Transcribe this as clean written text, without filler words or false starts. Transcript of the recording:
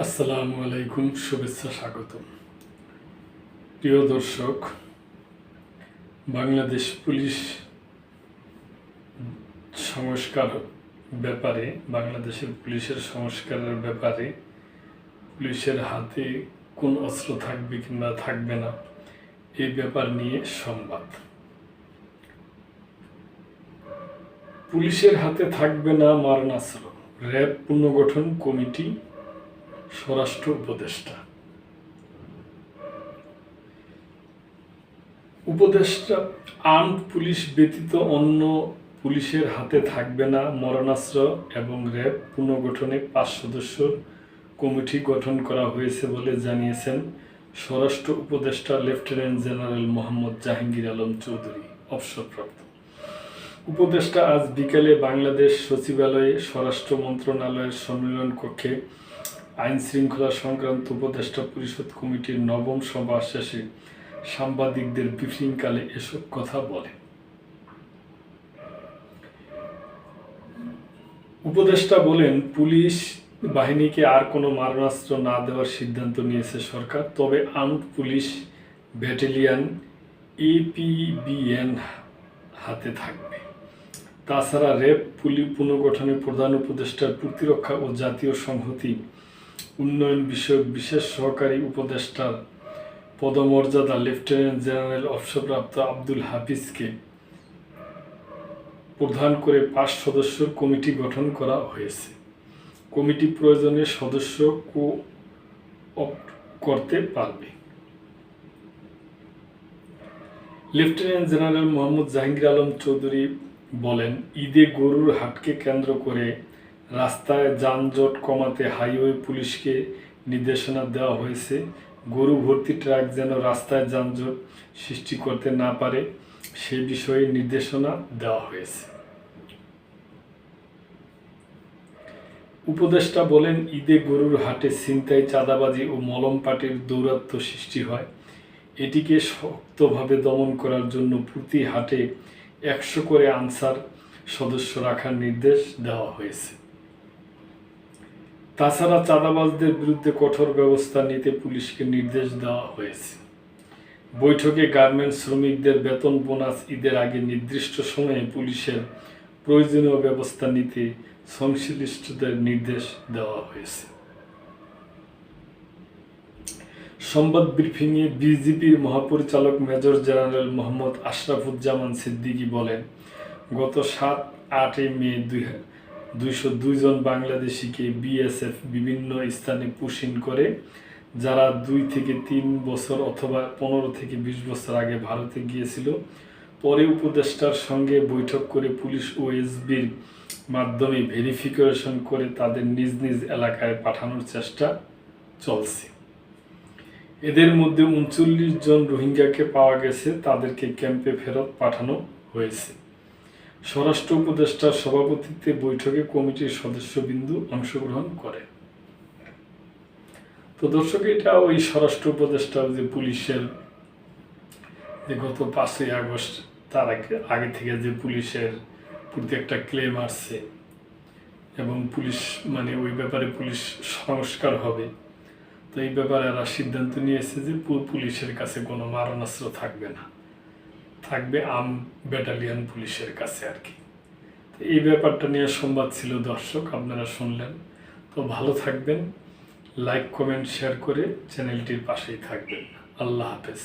আসসালামু আলাইকুম, শুভেচ্ছা, স্বাগতম। প্রিয় দর্শক, বাংলাদেশ পুলিশ সংস্কার ব্যাপারে, বাংলাদেশের পুলিশের সংস্কারের ব্যাপারে পুলিশের হাতে কোন অস্ত্র থাকবে কিংবা থাকবে না, এই ব্যাপার নিয়ে সংবাদ। পুলিশের হাতে থাকবে না মারণাস্ত্র, র্যাব পুনর্গঠন কমিটি, স্বরাষ্ট্র উপদেষ্টা। আর্মড পুলিশ ব্যতীত অন্য পুলিশের হাতে থাকবে না মারণাস্ত্র এবং র্যাব পুনর্গঠনে 5 সদস্যের কমিটি গঠন করা হয়েছে বলে জানিয়েছেন স্বরাষ্ট্র উপদেষ্টা লেফটেন্যান্ট জেনারেল মোহাম্মদ জাহাঙ্গীর আলম চৌধুরী, অবসরপ্রাপ্ত। উপদেষ্টা আজ বিকেলে বাংলাদেশ সচিবালয়ে স্বরাষ্ট্র মন্ত্রণালয়ের সম্মেলন কক্ষে আইন শৃঙ্খলা সংক্রান্ত উপদেষ্টা পরিষদ কমিটির 9ম সভা শেষে সাংবাদিকদের ব্রিফিংকালে এসব কথা বলেন। উপদেষ্টা বলেন, পুলিশ বাহিনীকে আর কোনো মারণাস্ত্র না দেওয়ার সিদ্ধান্ত নিয়েছে সরকার, তবে আর্মড পুলিশ ব্যাটালিয়ন APBN হাতে থাকবে। তাছাড়া র্যাব পুনর্গঠনে প্রধান উপদেষ্টার প্রতিরক্ষা ও জাতীয় সংহতি উন্নয়ন বিষয়ক বিশেষ সহকারী উপদেষ্টার পদমর্যাদা লেফটেন্যান্ট জেনারেল অবসরপ্রাপ্ত আব্দুল হাফিজকে প্রধান করে 5 সদস্যের কমিটি গঠন করা হয়েছে। কমিটি প্রয়োজনে সদস্য কো-অপ্ট করতে পারবে। লেফটেন্যান্ট জেনারেল মোহাম্মদ জাহাঙ্গীর আলম চৌধুরী বলেন, ঈদে গরুর হাটকে কেন্দ্র করে রাস্তায় যানজট কমাতে হাইওয়ে পুলিশকে নির্দেশনা দেওয়া হয়েছে। গরু ভর্তি ট্রাক যেন রাস্তায় যানজট সৃষ্টি করতে না পারে, সে বিষয়ে নির্দেশনা দেওয়া হয়েছে। উপদেষ্টা বলেন, ঈদে গরুর হাটে ছিনতাই, চাঁদাবাজি ও মলম পার্টির দৌরাত্ম্য সৃষ্টি হয়। এটিকে শক্তভাবে দমন করার জন্য প্রতি হাটে 100 করে আনসার সদস্য রাখার নির্দেশ দেওয়া হয়েছে। তাছাড়া চাঁদাবাজদের বিরুদ্ধে কঠোর ব্যবস্থা নিতে পুলিশকে নির্দেশ দেওয়া হয়েছে। বৈঠকে গার্মেন্টস শ্রমিকদের বেতন বোনাস ঈদের আগে নির্দিষ্ট সময়ে পুলিশের প্রয়োজনীয় ব্যবস্থা নিতে সংশ্লিষ্টদের নির্দেশ দেওয়া হয়েছে। সংবাদ ব্রিফিংয়ে বিজিবির মহাপরিচালক মেজর জেনারেল মোহাম্মদ আশরাফুজ্জামান সিদ্দিকী বলেন, গত 7-8 মে 202 জন বাংলাদেশিকে বিএসএফ বিভিন্ন স্থানে পুশিং করে, যারা 2 থেকে 3 বছর অথবা 15 থেকে 20 বছর আগে ভারতে গিয়েছিল। পরে উপদেষ্টার সঙ্গে বৈঠক করে পুলিশ ও এসবির মাধ্যমে ভেরিফিকেশন করে তাদের নিজ নিজ এলাকায় পাঠানোর চেষ্টা চলছে। এদের মধ্যে 39 জন রোহিঙ্গাকে পাওয়া গেছে, তাদেরকে ক্যাম্পে ফেরত পাঠানো হয়েছে। স্বরাষ্ট্র উপদেষ্টার সভাপতিত্বে বৈঠকে কমিটির সদস্যবৃন্দ অংশগ্রহণ করে। তো দর্শক, এটা ওই স্বরাষ্ট্র উপদেষ্টা যে পুলিশের যে গত 5ই আগস্ট তার আগে থেকে যে পুলিশের প্রতি একটা ক্লেম আসছে এবং পুলিশ ওই ব্যাপারে পুলিশ সংস্কার হবে, তো এই ব্যাপারে এরা সিদ্ধান্ত নিয়েছে যে পুলিশের কাছে কোনো মারণাস্ত্র থাকবে না, থাকবে ব্যাটালিয়ন পুলিশের কাছে আর কি। এই ব্যাপারটা নিয়ে সংবাদ ছিল দর্শক, আপনারা শুনলেন। তো ভালো থাকবেন, লাইক কমেন্ট শেয়ার করে চ্যানেলটির পাশেই থাকবেন। আল্লাহ হাফেজ।